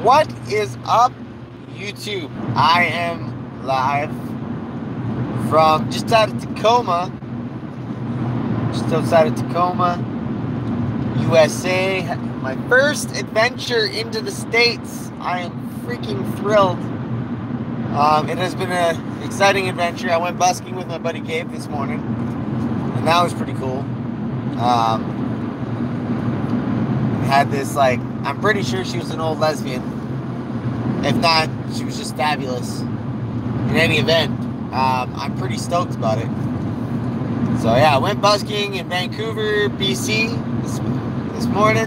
What is up, YouTube? I am live from just out of Tacoma, just outside of Tacoma, USA. My first adventure into the States. I am freaking thrilled. It has been an exciting adventure. I went busking with my buddy Gabe this morning, and that was pretty cool. Had this, like, I'm pretty sure she was an old lesbian. If not, she was just fabulous. In any event, I'm pretty stoked about it. So yeah, I went busking in Vancouver, BC this morning.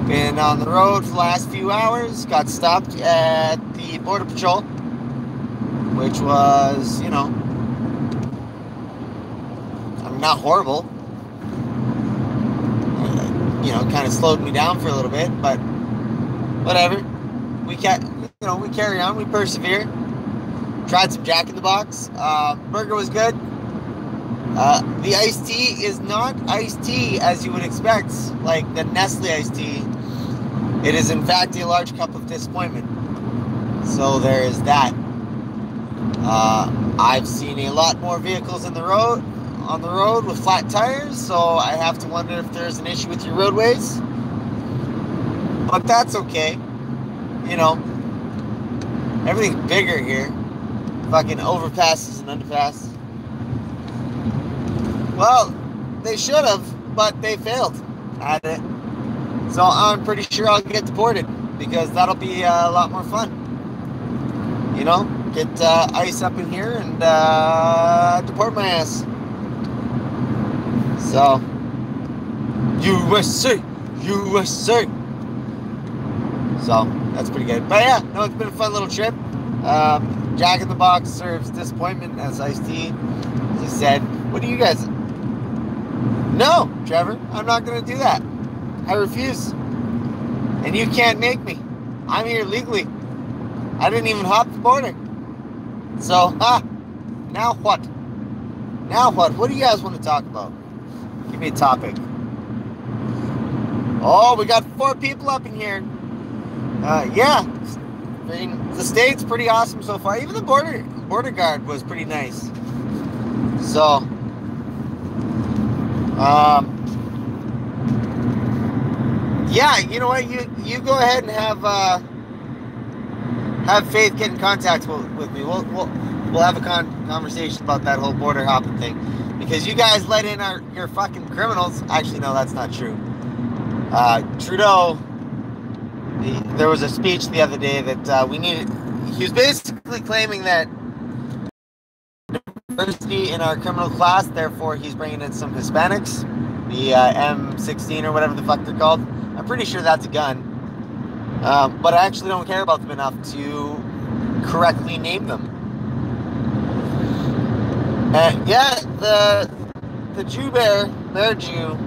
Been on the road for the last few hours. Got stopped at the Border Patrol, which was, you know, I'm not horrible. You know, kind of slowed me down for a little bit, but whatever. We carry on, we persevere. Tried some Jack in the Box. Burger was good. The iced tea is not iced tea as you would expect, like the Nestle iced tea. It is in fact a large cup of disappointment. So there is that. I've seen a lot more vehicles on the road with flat tires, so I have to wonder if there's an issue with your roadways. But that's okay. You know, everything's bigger here. Fucking overpasses and underpasses. Well, they should have, but they failed at it. So I'm pretty sure I'll get deported, because that'll be a lot more fun. You know, get ICE up in here and deport my ass. So, USA, USA. So, that's pretty good. But yeah, no, it's been a fun little trip. Jack in the Box serves disappointment as iced tea. He said, what do you guys... No, Trevor, I'm not going to do that. I refuse. And you can't make me. I'm here legally. I didn't even hop the border. So, now what? Now what? What do you guys want to talk about? Give me a topic. Oh, we got 4 people up in here. Yeah. I mean, the state's pretty awesome so far. Even the border guard was pretty nice. So, yeah, you know what? You go ahead and have Faith get in contact with me. We'll have a conversation about that whole border hopping thing, because you guys let in your fucking criminals. Actually, no, that's not true. Trudeau, there was a speech the other day that he was basically claiming that diversity in our criminal class, therefore he's bringing in some Hispanics, the M16 or whatever the fuck they're called. I'm pretty sure that's a gun, but I actually don't care about them enough to correctly name them. And yeah, the Jew Bear Jew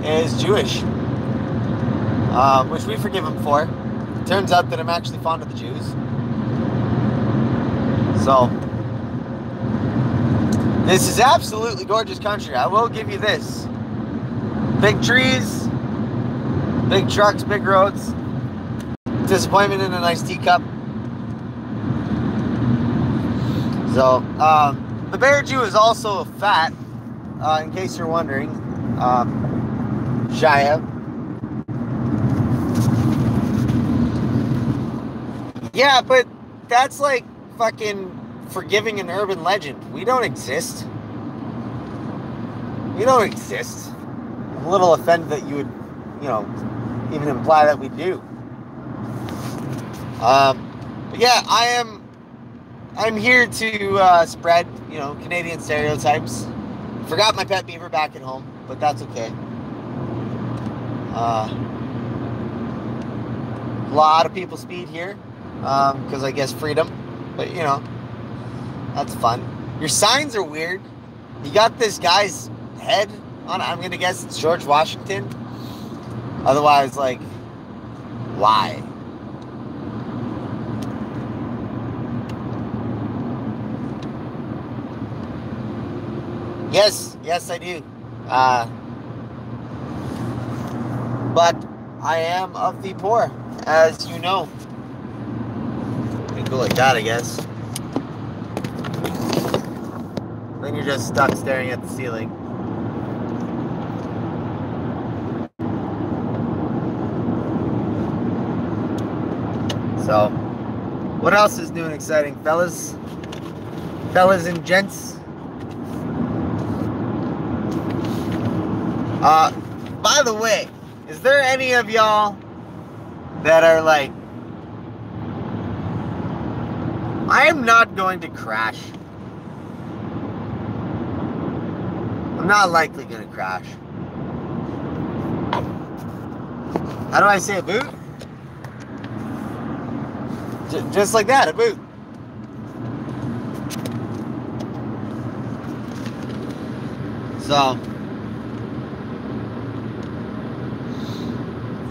is Jewish, which we forgive him for. Turns out that I'm actually fond of the Jews. So, this is absolutely gorgeous country. I will give you this. Big trees, big trucks, big roads. Disappointment in a nice teacup. So, the Bear Jew is also fat, in case you're wondering. Shia. Yeah, but that's like fucking forgiving an urban legend. We don't exist. We don't exist. I'm a little offended that you would, you know, even imply that we do. But yeah, I'm here to spread, you know, Canadian stereotypes. Forgot my pet beaver back at home, but that's okay. A lot of people speed here, because I guess freedom, but you know, that's fun. Your signs are weird. You got this guy's head on it. I'm gonna guess it's George Washington. Otherwise, like, why? Yes, I do. But I am of the poor, as you know. You can go like that, I guess. Then you're just stuck staring at the ceiling. So, what else is new and exciting, fellas? Fellas and gents. By the way, is there any of y'all that are like, I am not going to crash. I'm not likely going to crash. How do I say a boot? Just like that, a boot. So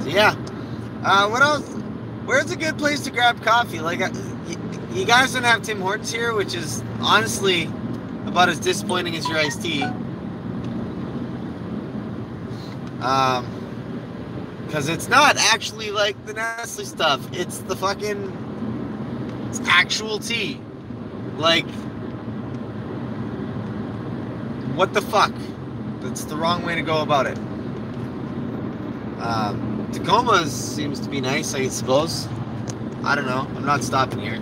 yeah. What else? Where's a good place to grab coffee? Like, you guys don't have Tim Hortons here, which is honestly about as disappointing as your iced tea. Because it's not actually like the Nestle stuff. It's the fucking... It's actual tea. Like... What the fuck? That's the wrong way to go about it. Tacoma's seems to be nice, I suppose. I don't know. I'm not stopping here.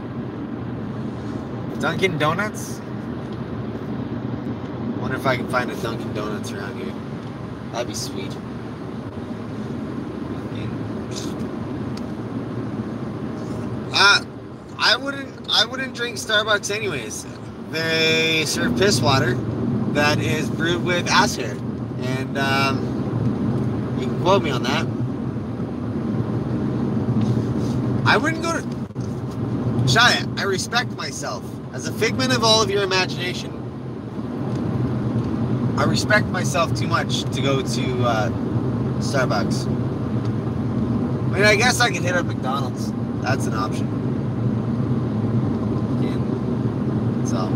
Dunkin' Donuts? I wonder if I can find a Dunkin' Donuts around here. That'd be sweet. I wouldn't drink Starbucks anyways. They serve piss water that is brewed with ass hair. And you can quote me on that. I wouldn't go to... Shia, I respect myself. As a figment of all of your imagination, I respect myself too much to go to Starbucks. I mean, I guess I could hit up McDonald's. That's an option. Yeah. So.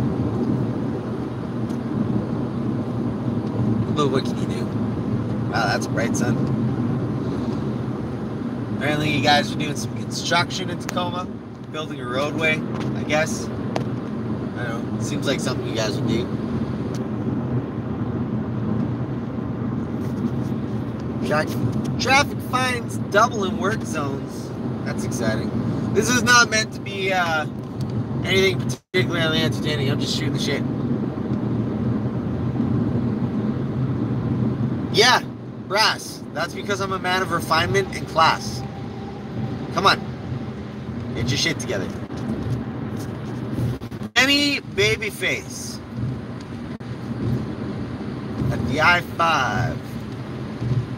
But what can you do? Wow, that's bright, sun. Apparently you guys are doing some construction in Tacoma, building a roadway, I guess. I don't know, it seems like something you guys would do. Traffic fines double in work zones. That's exciting. This is not meant to be anything particularly entertaining. I'm just shooting the shit. Yeah, brass. That's because I'm a man of refinement and class. Come on. Get your shit together. Any babyface at the I-5.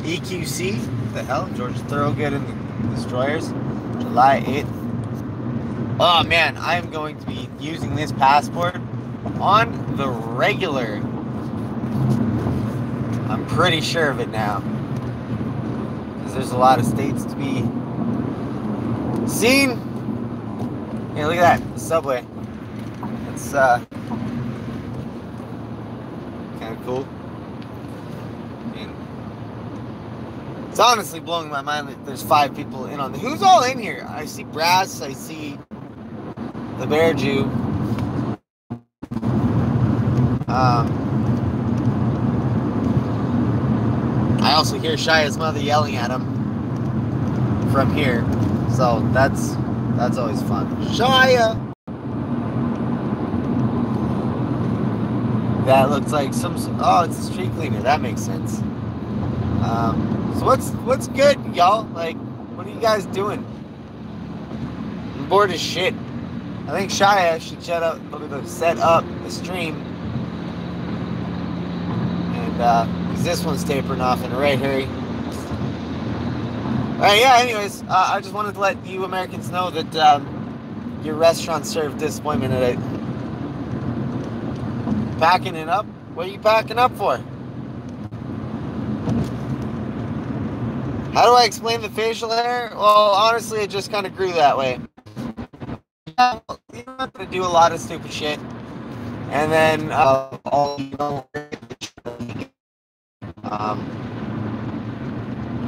EQC. What the hell? George Thorogood and the Destroyers. July 8th. Oh man, I am going to be using this passport on the regular. I'm pretty sure of it now. Because there's a lot of states to be seen. Hey, look at that. The subway. It's kind of cool. It's honestly blowing my mind that there's 5 people in on the... Who's all in here? I see Brass. I see the Bear Jew. I also hear Shia's mother yelling at him from here. So that's always fun. Shia! That looks like some... Oh, it's a street cleaner. That makes sense. So what's good, y'all? Like, what are you guys doing? I'm bored as shit. I think Shia should set up the stream. And because this one's tapering off in a right hurry. Alright, yeah, anyways, I just wanted to let you Americans know that your restaurant served disappointment today. Packing it up? What are you packing up for? How do I explain the facial hair? Well, honestly, it just kind of grew that way. You're not going to do a lot of stupid shit. And then,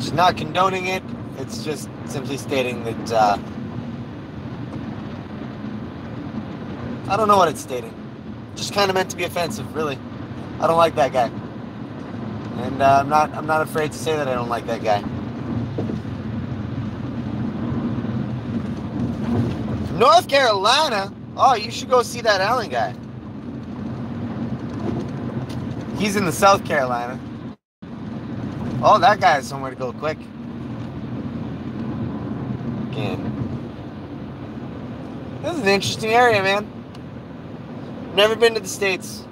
just not condoning it. It's just simply stating that, I don't know what it's stating. Just kind of meant to be offensive, really. I don't like that guy. And I'm not afraid to say that I don't like that guy. North Carolina? Oh, you should go see that Allen guy. He's in the South Carolina. Oh, that guy has somewhere to go quick. Again. This is an interesting area, man. Never been to the States.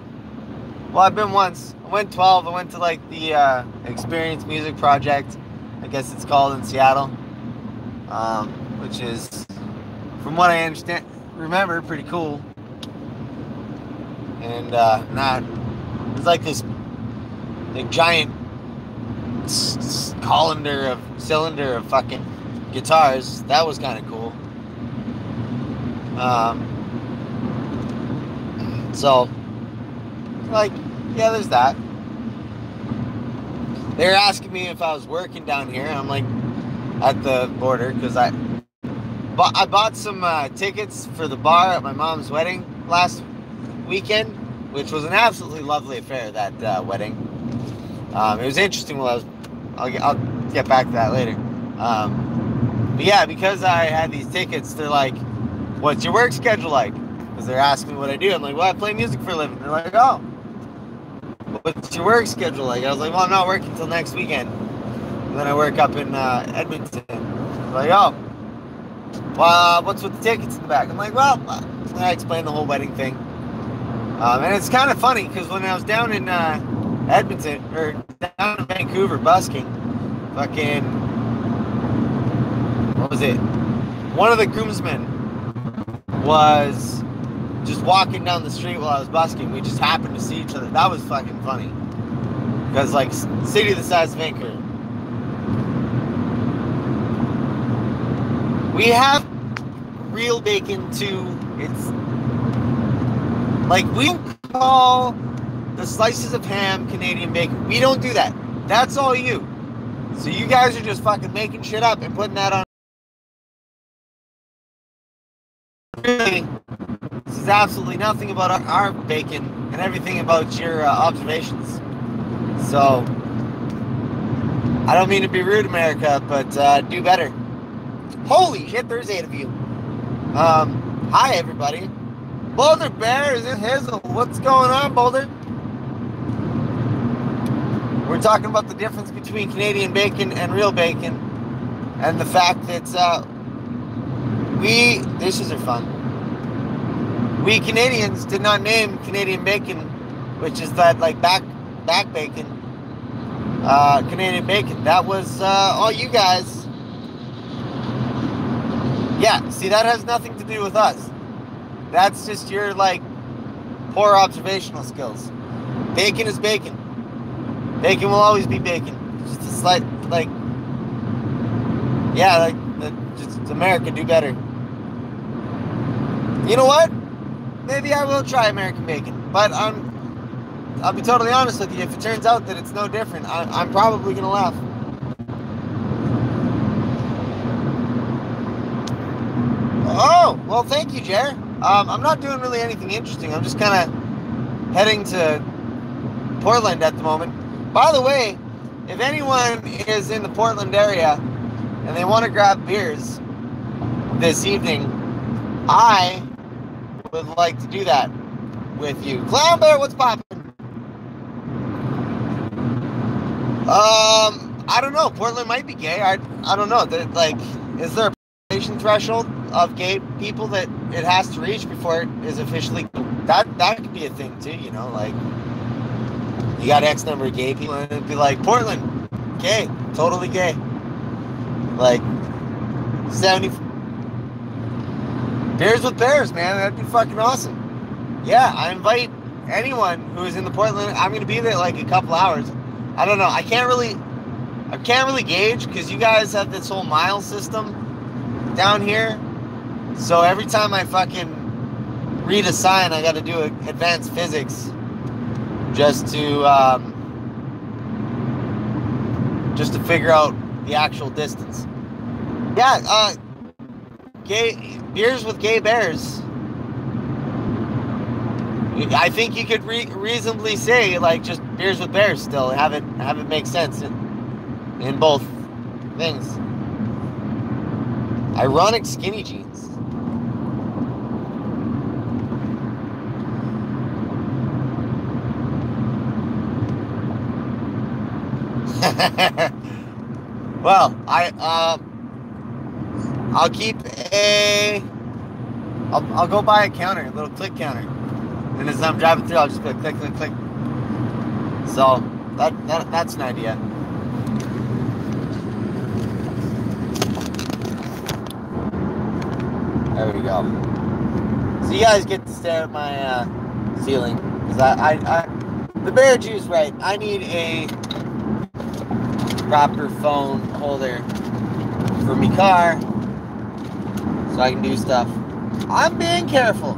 Well, I've been once. I went 12. I went to like the Experience Music Project, I guess it's called, in Seattle, which is, from what I understand, remember, pretty cool. And it's like this big giant cylinder of fucking guitars. That was kind of cool. So, like, yeah, there's that. They were asking me if I was working down here. I'm like, at the border, because I bought some tickets for the bar at my mom's wedding last weekend, which was an absolutely lovely affair, that wedding. It was interesting. I'll get back to that later. But yeah, because I had these tickets, they're like, what's your work schedule like? Because they're asking me what I do. I'm like, well, I play music for a living. They're like, oh, what's your work schedule like? I was like, well, I'm not working until next weekend. And then I work up in Edmonton. They're like, oh, well, what's with the tickets in the back? I'm like, well, I explained the whole wedding thing. And it's kind of funny, because when I was down in Edmonton, or down in Vancouver busking, fucking, what was it? One of the groomsmen was just walking down the street while I was busking. We just happened to see each other. That was fucking funny. Because, like, city the size of Vancouver. We have real bacon, too. It's, like, we don't call the slices of ham Canadian bacon. We don't do that. That's all you. So you guys are just fucking making shit up and putting that on. Really, this is absolutely nothing about our bacon and everything about your observations. So, I don't mean to be rude, America, but do better. Holy shit, there's 8 of you. Hi, everybody. Boulder Bear is in Hazel. What's going on, Boulder? We're talking about the difference between Canadian bacon and real bacon, and the fact that dishes are fun. We Canadians did not name Canadian bacon, which is that like back bacon, Canadian bacon. That was all you guys. Yeah, see, that has nothing to do with us. That's just your like poor observational skills. Bacon is bacon. Bacon will always be bacon. Just a slight, like, yeah, like, just America, do better. You know what? Maybe I will try American bacon, but I'll be totally honest with you. If it turns out that it's no different, I'm probably gonna laugh. Oh, well, thank you, Jer. I'm not doing really anything interesting. I'm just kind of heading to Portland at the moment. By the way, if anyone is in the Portland area and they want to grab beers this evening, I would like to do that with you. Clown Bear, what's poppin'? I don't know. Portland might be gay. I don't know. Like, is there a population threshold of gay people that it has to reach before it is officially? That could be a thing too. You know, like, you got X number of gay people, and it'd be like, Portland, gay, totally gay. Like, 70. Beers with Bears, man. That'd be fucking awesome. Yeah, I invite anyone who is in the Portland. I'm gonna be there like a couple hours. I don't know. I can't really gauge, because you guys have this whole mile system down here. So every time I fucking read a sign, I got to do advanced physics. Just to figure out the actual distance. Yeah, gay beers with gay bears. I think you could reasonably say like just beers with bears still have it make sense in both things. Ironic skinny jeans. Well, I'll keep I'll go buy a counter, a little click counter. And as I'm driving through, I'll just go click, click, click. So that's an idea. There we go. So you guys get to stare at my ceiling because the bear juice right. I need a proper phone holder for my car so I can do stuff. I'm being careful.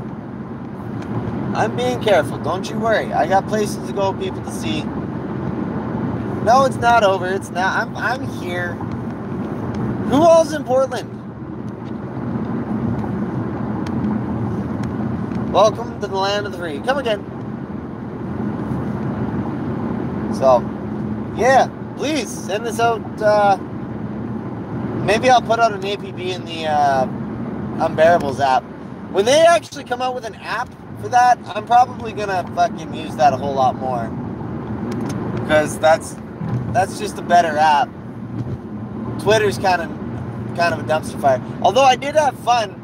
Don't you worry. I got places to go, people to see. No, it's not over. It's not. I'm here. Who all's in Portland? Welcome to the land of the free. Come again. So, yeah, please send this out. Maybe I'll put out an APB in the Unbearables app. When they actually come out with an app for that, I'm probably gonna fucking use that a whole lot more. Because that's just a better app. Twitter's kind of a dumpster fire. Although I did have fun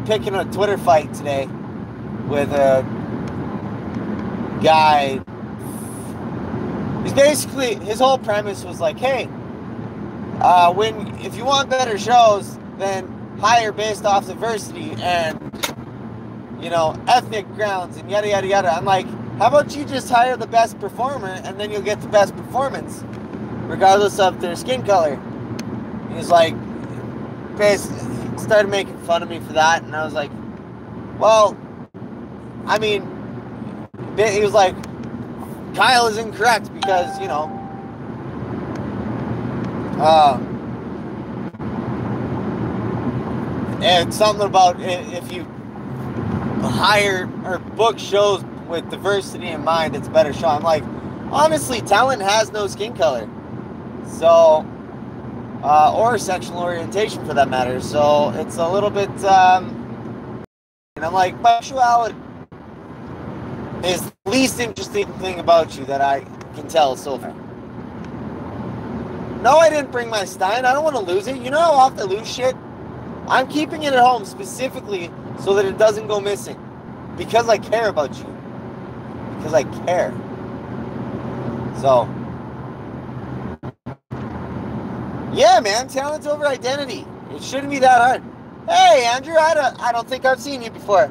picking a Twitter fight today with a guy. He's basically, his whole premise was like, hey, if you want better shows, then hire based off diversity and, ethnic grounds and yada, yada, yada. I'm like, how about you just hire the best performer and then you'll get the best performance, regardless of their skin color. He's like, basically started making fun of me for that, and I was like, well, I mean, he was like, Kyle is incorrect because, and something about if you hire or book shows with diversity in mind, it's a better show. I'm like, honestly, talent has no skin color. So, or sexual orientation for that matter. So it's a little bit, and I'm like, sexuality is the least interesting thing about you that I can tell so far. No, I didn't bring my Stein. I don't want to lose it. You know how often I lose shit? I'm keeping it at home specifically so that it doesn't go missing. Because I care about you. Because I care. So, yeah, man, talent's over identity. It shouldn't be that hard. Hey, Andrew, I don't think I've seen you before.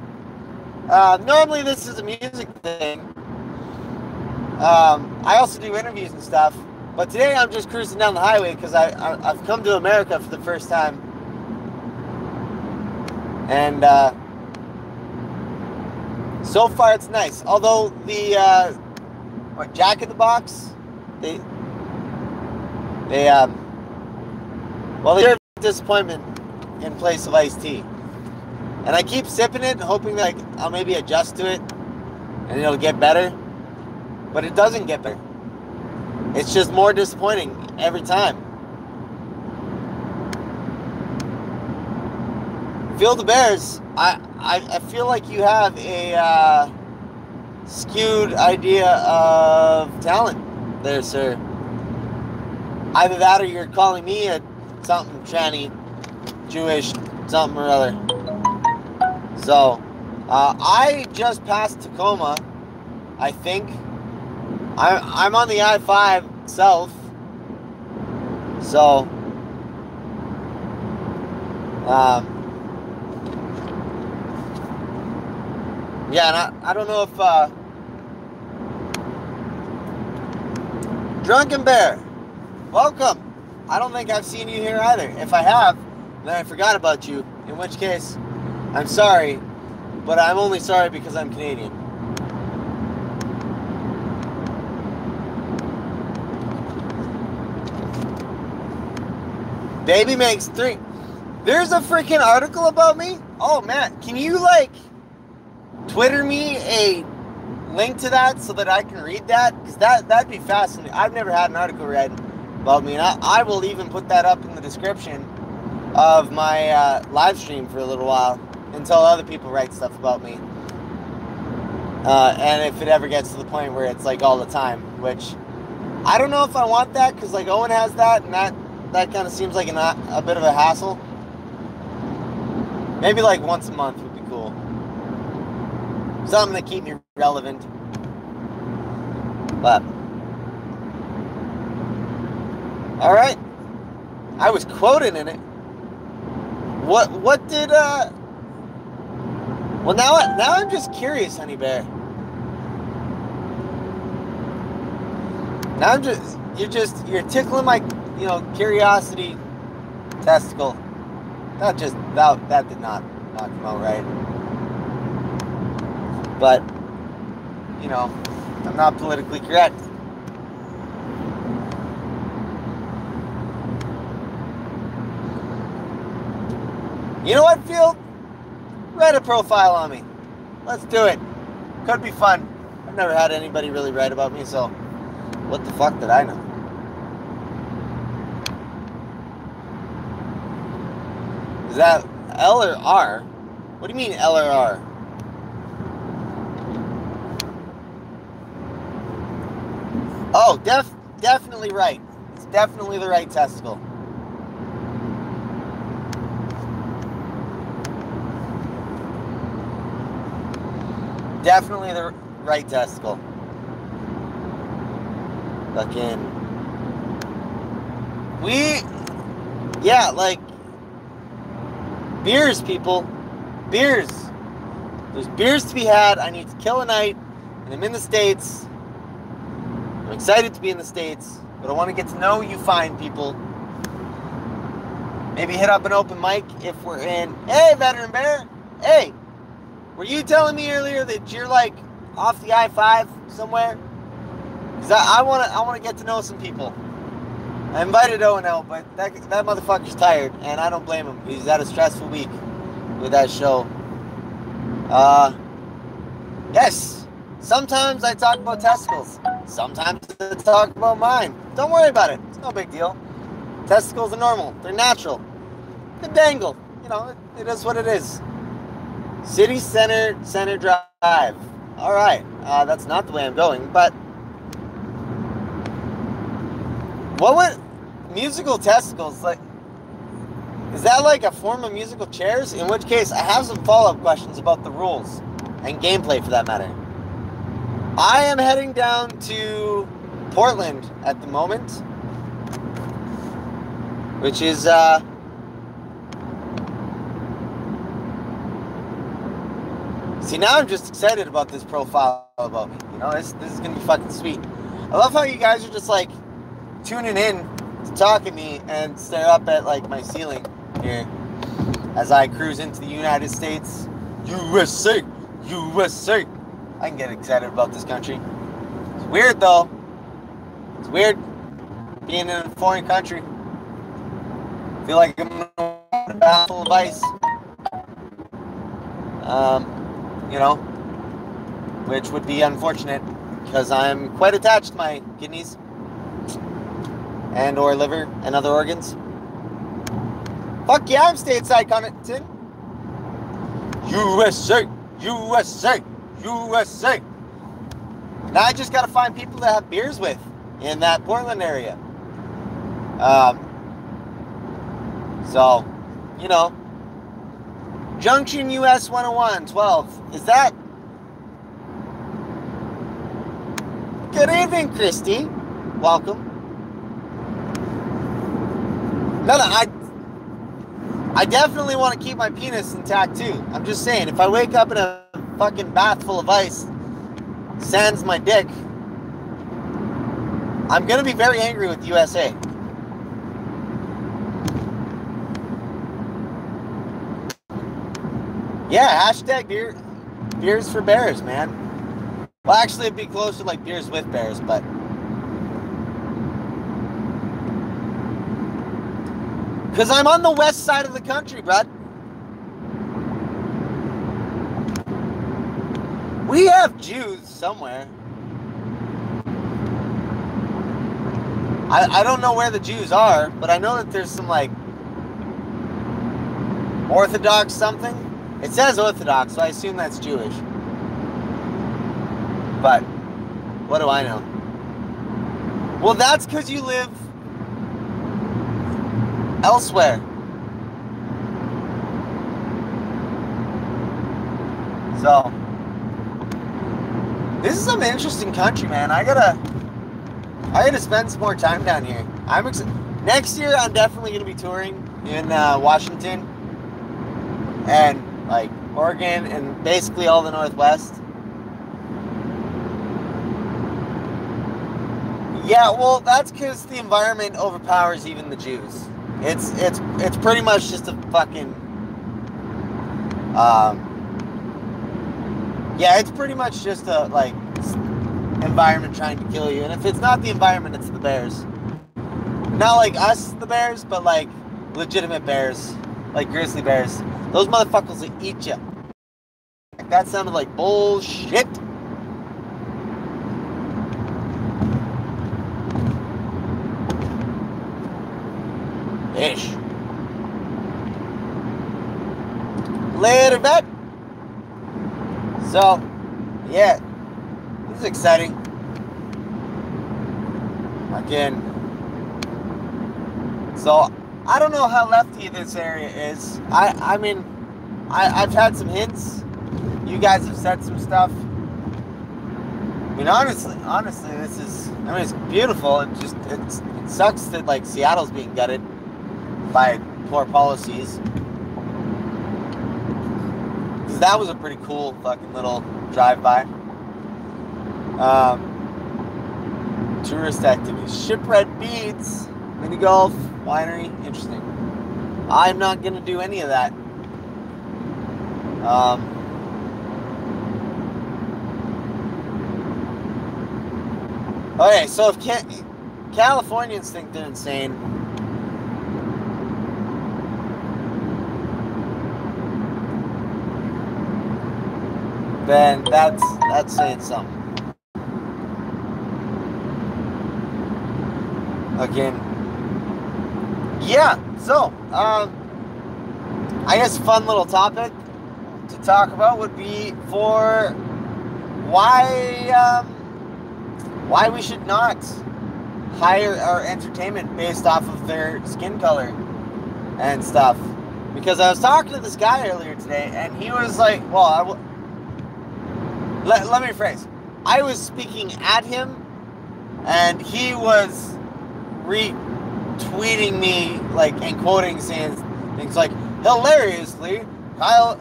Normally this is a music thing. I also do interviews and stuff. But today I'm just cruising down the highway because I've come to America for the first time. And so far it's nice. Although the Jack in the Box, they serve disappointment in place of iced tea. And I keep sipping it, hoping that I'll maybe adjust to it and it'll get better. But it doesn't get better. It's just more disappointing every time. Feel the Bears. I feel like you have a skewed idea of talent there, sir. Either that or you're calling me a something tranny, Jewish, something or other. So, I just passed Tacoma, I think. I'm on the I-5 south. So, yeah, and I don't know if, Drunken Bear, welcome. I don't think I've seen you here either. If I have, then I forgot about you, in which case, I'm sorry, but I'm only sorry because I'm Canadian. Baby makes 3. There's a freaking article about me? Oh, man. Can you, like, Twitter me a link to that so that I can read that? Because that'd be fascinating. I've never had an article read about me. And I will even put that up in the description of my live stream for a little while until other people write stuff about me. And if it ever gets to the point where it's, like, all the time, which I don't know if I want that, because, like, Owen has that, and that kind of seems like a bit of a hassle. Maybe like once a month would be cool. Something to keep me relevant. But all right, I was quoted in it. What did Well, now I'm just curious, Honey Bear. Now you're tickling my curiosity testicle. That did not come out right. But, I'm not politically correct. You know what, Field? Write a profile on me. Let's do it. Could be fun. I've never had anybody really write about me, so what the fuck did I know? Is that L or R? What do you mean L or R? Oh, definitely right. It's definitely the right testicle. Definitely the right testicle. Fucking. Yeah, like, beers, people. Beers. There's beers to be had. I need to kill a night, and I'm in the States. I'm excited to be in the States, but I want to get to know you fine people. Maybe hit up an open mic if we're in. Hey, Veteran Bear. Hey, were you telling me earlier that you're like off the I-5 somewhere? Because I want to get to know some people. I invited Owen out, but that motherfucker's tired, and I don't blame him. He's had a stressful week with that show. Yes, sometimes I talk about testicles. Sometimes I talk about mine. Don't worry about it. It's no big deal. Testicles are normal. They're natural. They dangle. It is what it is. City Center Drive. All right. That's not the way I'm going, but what would musical testicles like? Is that like a form of musical chairs? In which case, I have some follow-up questions about the rules and gameplay, for that matter. I am heading down to Portland at the moment, which is see, now I'm just excited about this profile about me. This is gonna be fucking sweet. I love how you guys are just like tuning in to talk at me and stare up at like my ceiling here as I cruise into the United States. USA! USA! I can get excited about this country. It's weird though. It's weird being in a foreign country. I feel like I'm in a bath full of ice. Which would be unfortunate because I'm quite attached to my kidneys and or liver and other organs. Fuck yeah, I'm stateside, Connaughton. USA! USA! USA! Now I just gotta find people to have beers with in that Portland area. So, Junction US 101, 12. Is that? Good evening, Christy. Welcome. No, I definitely want to keep my penis intact too. I'm just saying, if I wake up in a fucking bath full of ice, sans my dick, I'm gonna be very angry with USA. Yeah, hashtag beers for bears, man. Well, actually, it'd be closer like beers with bears, but Because I'm on the west side of the country, bud. We have Jews somewhere. I don't know where the Jews are, but I know that there's some, like, Orthodox something. It says Orthodox, so I assume that's Jewish. But what do I know? Well, that's because you live elsewhere. So, this is some interesting country, man. I gotta spend some more time down here. Next year, I'm definitely gonna be touring in Washington and like Oregon and basically all the Northwest. Yeah, well, that's because the environment overpowers even the Jews. It's pretty much just a fucking yeah, it's pretty much just a like environment trying to kill you. And if it's not the environment, it's the bears. Not like us, the bears, but like legitimate bears, like grizzly bears. Those motherfuckers will eat you. That sounded like bullshit. Ish. Later, vet. So, yeah, this is exciting. Again, so I don't know how lefty this area is. I mean, I've had some hints. You guys have said some stuff. I mean, honestly, this is. I mean, it's beautiful. It sucks that like Seattle's being gutted by poor policies. Because that was a pretty cool fucking little drive-by. Tourist activities. Shipwreck beads. Mini golf. Winery. Interesting. I'm not going to do any of that. Okay, so if Californians think they're insane, then that's saying something. Again, yeah. So, I guess a fun little topic to talk about would be for why we should not hire our entertainment based off of their skin color and stuff. Because I was talking to this guy earlier today, and he was like, well, let me rephrase. I was speaking at him, and he was retweeting me, like, and quoting, saying things like, hilariously, Kyle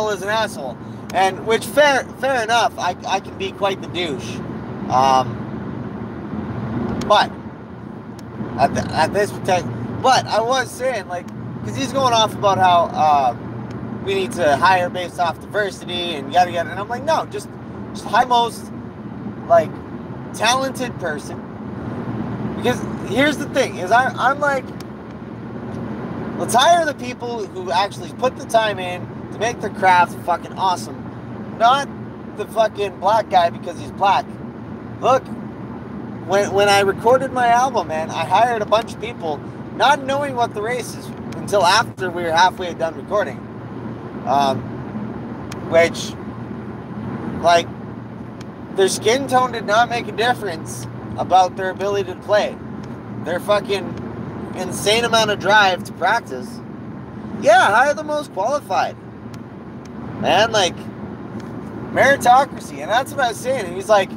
is an asshole. And, which, fair enough, I can be quite the douche. But, at this time, but I was saying, like, because he's going off about how, we need to hire based off diversity and yada yada, and I'm like, no, just hire most like talented person. Because here's the thing: is I'm like, let's hire the people who actually put the time in to make their craft fucking awesome, not the fucking black guy because he's black. Look, when I recorded my album, man, I hired a bunch of people, not knowing what the race is until after we were halfway done recording. Which, like, their skin tone did not make a difference about their ability to play. Their fucking insane amount of drive to practice. Yeah, hire the most qualified. Man, like, meritocracy. And that's what I was saying. And he's like,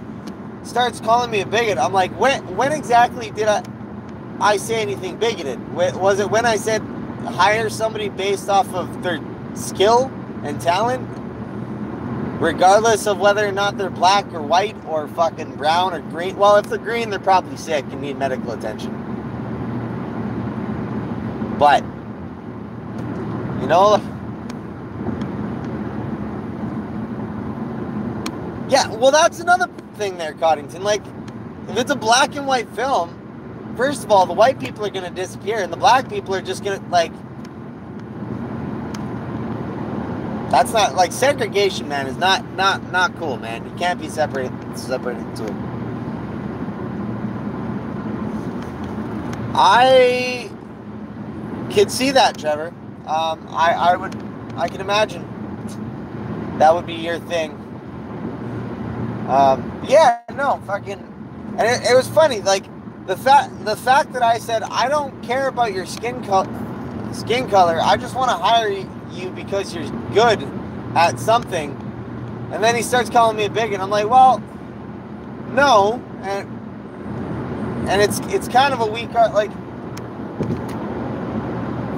starts calling me a bigot. I'm like, when exactly did I say anything bigoted? Was it when I said hire somebody based off of their skill and talent, regardless of whether or not they're black or white or fucking brown or green? Well, if they're green, they're probably sick and need medical attention. But, you know, yeah, well, that's another thing there, Coddington. Like, if it's a black and white film, first of all, the white people are going to disappear, and the black people are just going to, like, that's not, like, segregation, man, is not cool, man. You can't be separated into it. I could see that, Trevor. I can imagine that would be your thing. Yeah, no, fucking, and it was funny, like, the fact that I said, I don't care about your skin color, I just want to hire you because you're good at something, and then he starts calling me a bigot. I'm like, well, no, and it's kind of a weak, like,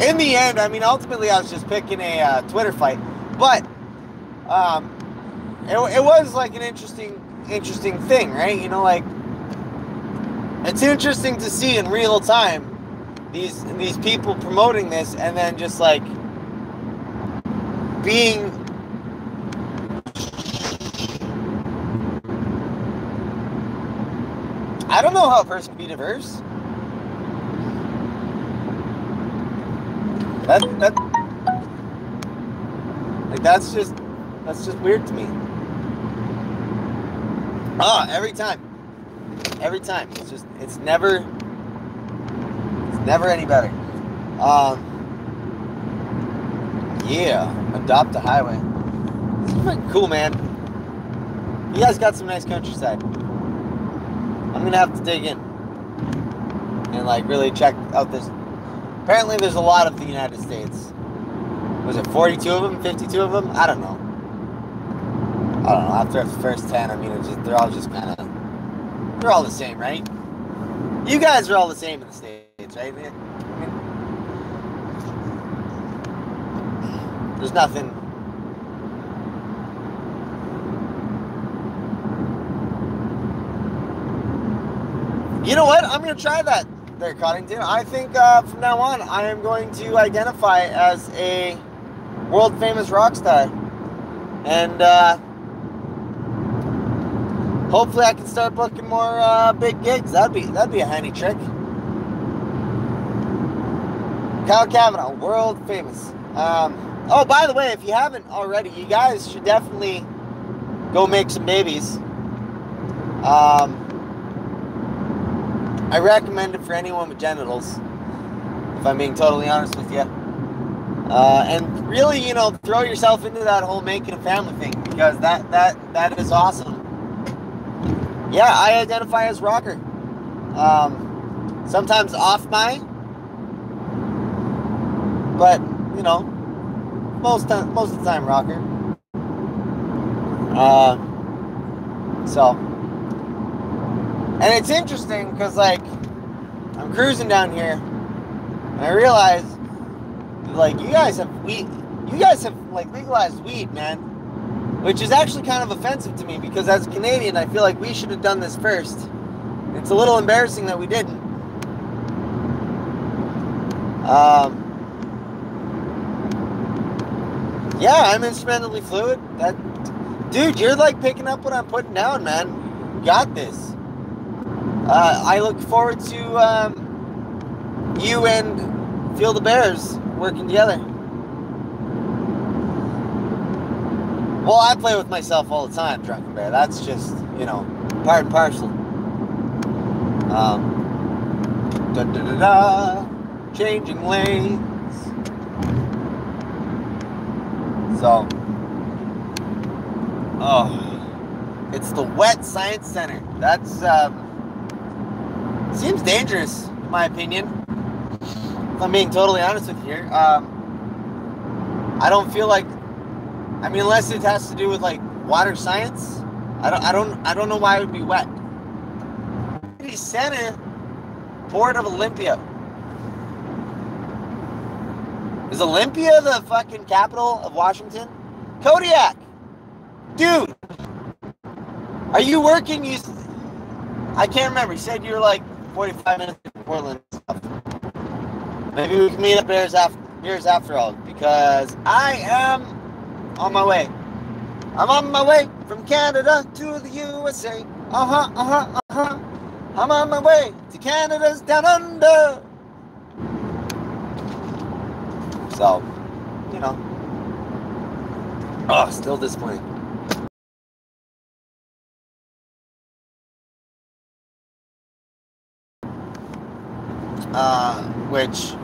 in the end, I mean, ultimately I was just picking a Twitter fight, but it was like an interesting thing, right? You know, like, it's interesting to see in real time these people promoting this, and then just like being I don't know how a person can be diverse. That's just weird to me. Every time. It's never any better. Yeah, adopt a highway. This is pretty cool, man. You guys got some nice countryside. I'm gonna have to dig in and like really check out this. Apparently there's a lot of the United States. Was it 42 of them, 52 of them? I don't know. After the first 10, I mean, they're all just kind of, they're all the same, right? You guys are all the same in the States, right? I mean, there's nothing. You know what? I'm going to try that there, Coddington. I think from now on, I am going to identify as a world-famous rock star. And hopefully I can start booking more big gigs. That'd be a handy trick. Kyle Kavanaugh, world famous. Oh, by the way, if you haven't already, you guys should definitely go make some babies. I recommend it for anyone with genitals, if I'm being totally honest with you. And really, you know, throw yourself into that whole making a family thing, because that is awesome. Yeah, I identify as rocker. Sometimes off my, but you know, most of the time rocker. And it's interesting because, like, I'm cruising down here, and I realize, like, you guys have like legalized weed, man, which is actually kind of offensive to me, because as a Canadian, I feel like we should have done this first. It's a little embarrassing that we didn't. Yeah, I'm instrumentally fluid. Dude, you're like picking up what I'm putting down, man. You got this. I look forward to you and Feel the Bears working together. Well, I play with myself all the time, Drunken Bear. That's just, you know, part and parcel. Changing lanes. So, it's the Wet Science Center. That's seems dangerous, in my opinion. If I'm being totally honest with you here, I don't feel like, I mean, unless it has to do with like water science, I don't know why it would be wet. City Center, Port of Olympia. Is Olympia the fucking capital of Washington? Kodiak, dude, are you working? I can't remember. You said you were like 45 minutes from Portland and stuff. Maybe we can meet up beers after all, because I am on my way. I'm on my way from Canada to the USA. I'm on my way to Canada's down under. So, you know. Oh, still disappointing. Which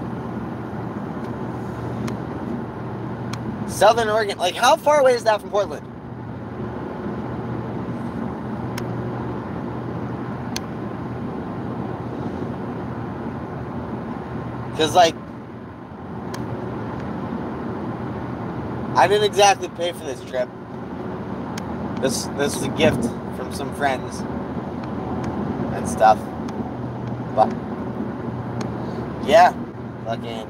Southern Oregon, like how far away is that from Portland? Because like I didn't exactly pay for this trip. This was a gift from some friends and stuff. But yeah, fucking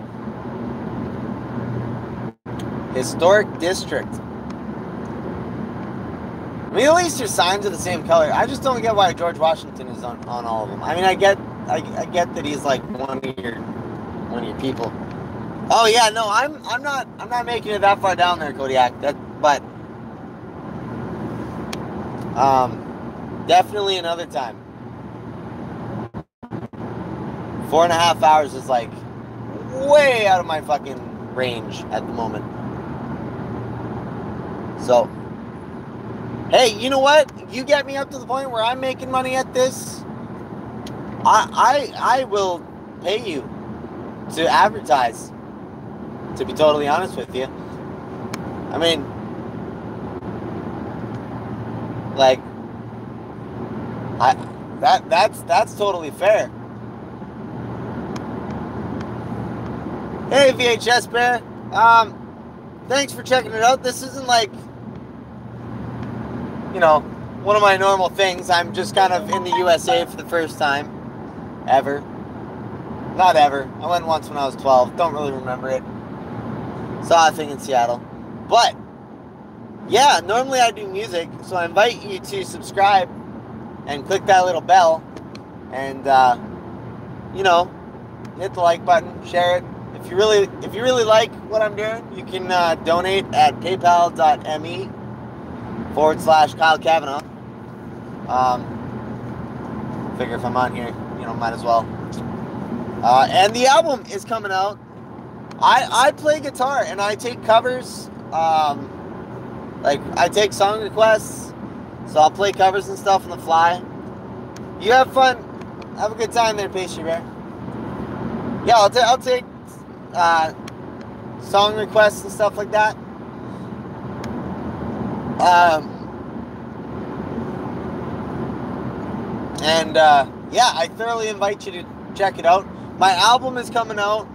historic district. I mean, at least your signs are the same color. I just don't get why George Washington is on all of them. I mean, I get that he's like one of your people. Oh yeah, no, I'm not making it that far down there, Kodiak. But definitely another time. 4.5 hours is like way out of my fucking range at the moment. So, hey, you know what? You get me up to the point where I'm making money at this, I will pay you to advertise. To be totally honest with you, I mean, like, that's totally fair. Hey, VHS Bear. Thanks for checking it out. This isn't like, you know, one of my normal things. I'm just kind of in the USA for the first time ever. Not ever. I went once when I was 12. Don't really remember it. Saw a thing in Seattle. But, yeah, normally I do music, so I invite you to subscribe and click that little bell and, you know, hit the like button, share it. If you really like what I'm doing, you can donate at paypal.me/Kyle Kavanaugh. Figure if I'm on here, you know, might as well. And the album is coming out. I play guitar and I take covers. Like I take song requests, so I'll play covers and stuff on the fly. You have fun. Have a good time there, Pastry Bear. Yeah, I'll take song requests and stuff like that. Yeah, I thoroughly invite you to check it out. My album is coming out.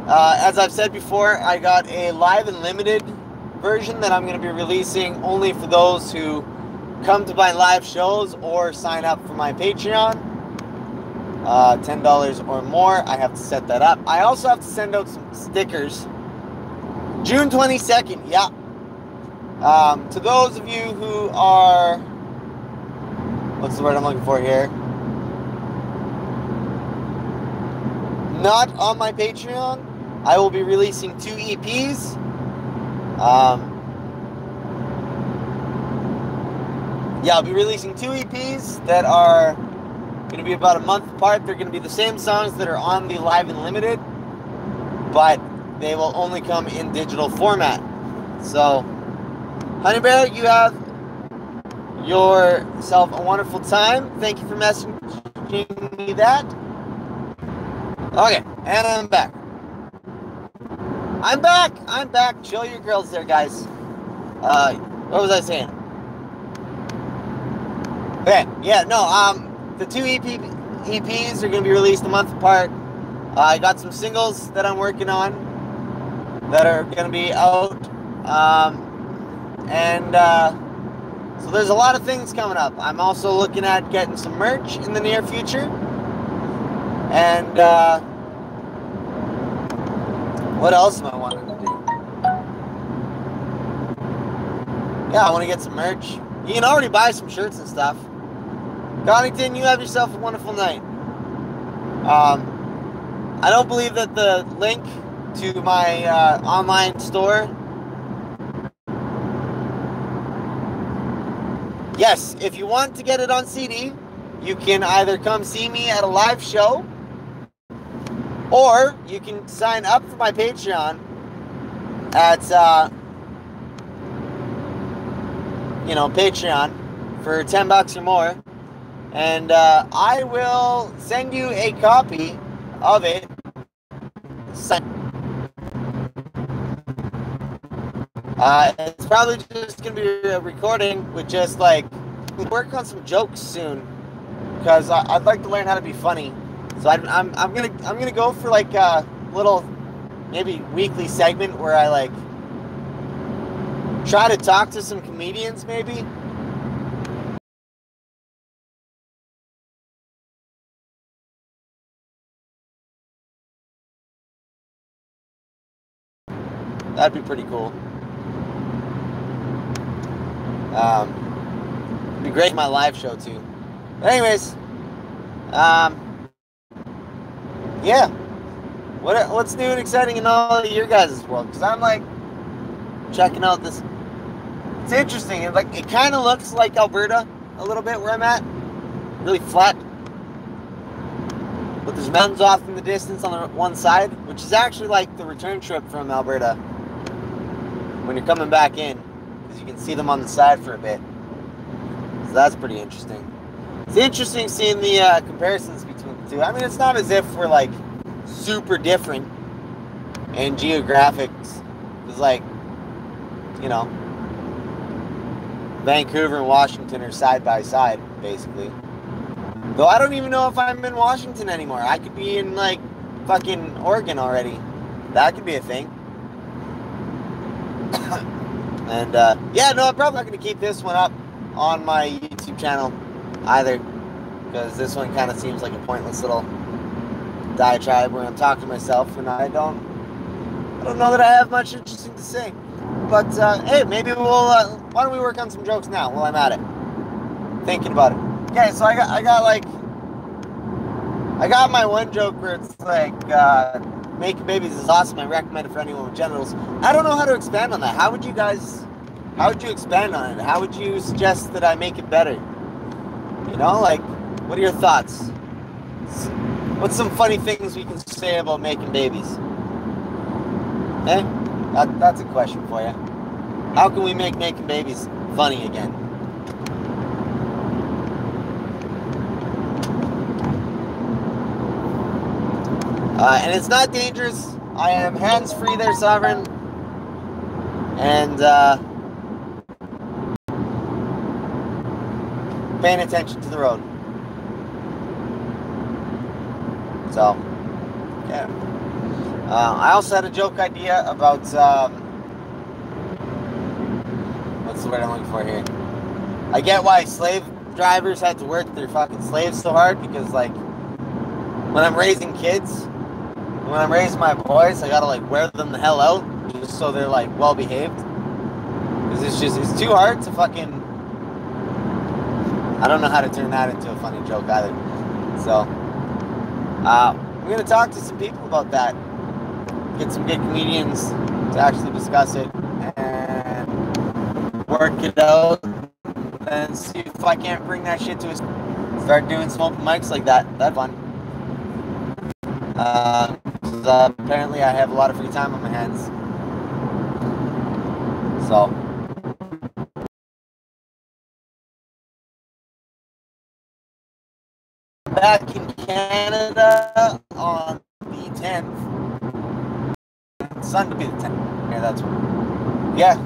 As I've said before, I got a live and limited version that I'm going to be releasing only for those who come to my live shows or sign up for my Patreon. $10 or more. I have to set that up. I also have to send out some stickers. June 22nd, yeah. To those of you who are, what's the word I'm looking for here? Not on my Patreon, I will be releasing 2 EPs. Yeah, I'll be releasing 2 EPs that are going to be about a month apart. They're going to be the same songs that are on the Live and Limited, but they will only come in digital format. So, Honey Bear, you have yourself a wonderful time. Thank you for messaging me that. Okay, and I'm back. I'm back. Chill your girls there, guys. What was I saying? Okay, yeah, no, the 2 EPs are going to be released a month apart. I got some singles that I'm working on that are going to be out. So there's a lot of things coming up. I'm also looking at getting some merch in the near future. And, what else am I wanting to do? Yeah, I want to get some merch. You can already buy some shirts and stuff. Connington, you have yourself a wonderful night. I don't believe that the link to my online store. Yes, if you want to get it on CD, you can either come see me at a live show, or you can sign up for my Patreon at, Patreon for $10 or more. And I will send you a copy of it. It's probably just going to be a recording with just like, work on some jokes soon, because I'd like to learn how to be funny. So I'm gonna go for like a little, maybe weekly segment where I like try to talk to some comedians, maybe. That'd be pretty cool. It'd be great in my live show too. But anyways, yeah. What's new and exciting in all of your guys' world? Because I'm like checking out this. It's interesting. It kind of looks like Alberta a little bit where I'm at. Really flat. But there's mountains off in the distance on the one side, which is actually like the return trip from Alberta when you're coming back in, because you can see them on the side for a bit. So that's pretty interesting. It's interesting seeing the comparisons between the two. I mean, it's not as if we're like super different in geographics. It's like, Vancouver and Washington are side by side, basically. Though I don't even know if I'm in Washington anymore. I could be in like fucking Oregon already. That could be a thing. And I'm probably not going to keep this one up on my YouTube channel either, because this one kind of seems like a pointless little diatribe where I'm talking to myself and I don't know that I have much interesting to say. But hey, maybe why don't we work on some jokes now while I'm at it, thinking about it. Okay, so I got my one joke where it's like, making babies is awesome. I recommend it for anyone with genitals. I don't know how to expand on that. How would you expand on it? How would you suggest that I make it better? What are your thoughts? What's some funny things we can say about making babies? Eh? That's a question for you. How can we make making babies funny again? And it's not dangerous. I am hands-free there, Sovereign. And paying attention to the road. So, yeah. I also had a joke idea about, what's the word I'm looking for here? I get why slave drivers had to work their fucking slaves so hard, because, like, when I'm raising kids, when I'm raising my boys, I gotta, like, wear them the hell out, just so they're, like, well-behaved. Because it's too hard to fucking, I don't know how to turn that into a funny joke either. So, we're gonna talk to some people about that. Get some good comedians to actually discuss it and work it out, and see if I can't bring that shit to us. Start doing some open mics like that. That's fun. Apparently I have a lot of free time on my hands. So. Back in Canada on the 10th. Sun to be the 10th. Yeah, that's what. Yeah,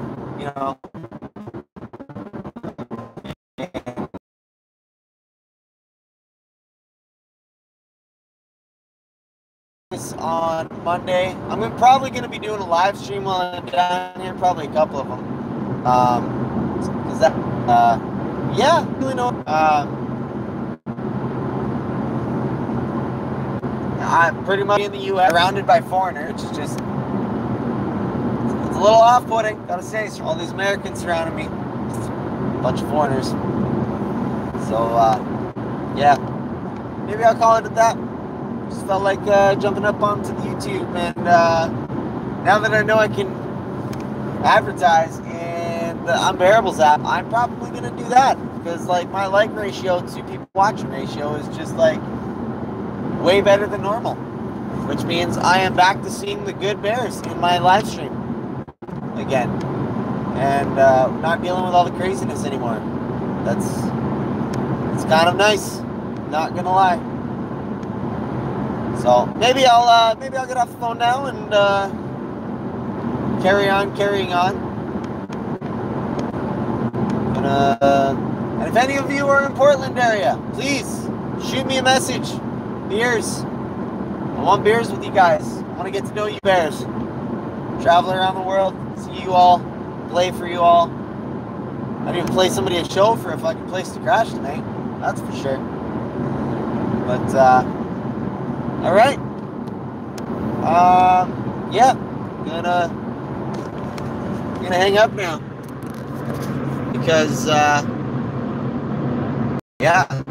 on Monday. I'm probably going to be doing a live stream while I'm down here, probably a couple of them. Cause that, yeah, really know. I'm pretty much in the U.S., surrounded by foreigners, which is just, it's a little off-putting, gotta say. All these Americans surrounding me, a bunch of foreigners. So, yeah, maybe I'll call it at that. Just felt like jumping up onto the YouTube, and now that I know I can advertise in the Unbearables app, I'm probably gonna do that. because like my like ratio to people watching ratio is just like way better than normal, which means I am back to seeing the good Bears in my live stream again, and not dealing with all the craziness anymore. It's kind of nice, not gonna lie. So maybe I'll get off the phone now and carrying on. And if any of you are in Portland area, please shoot me a message. Beers. I want beers with you guys. I want to get to know you Bears. Travel around the world, see you all, play for you all. I'd even play somebody a show for a fucking place to crash tonight. That's for sure. But all right. Yeah. Gonna hang up now because yeah.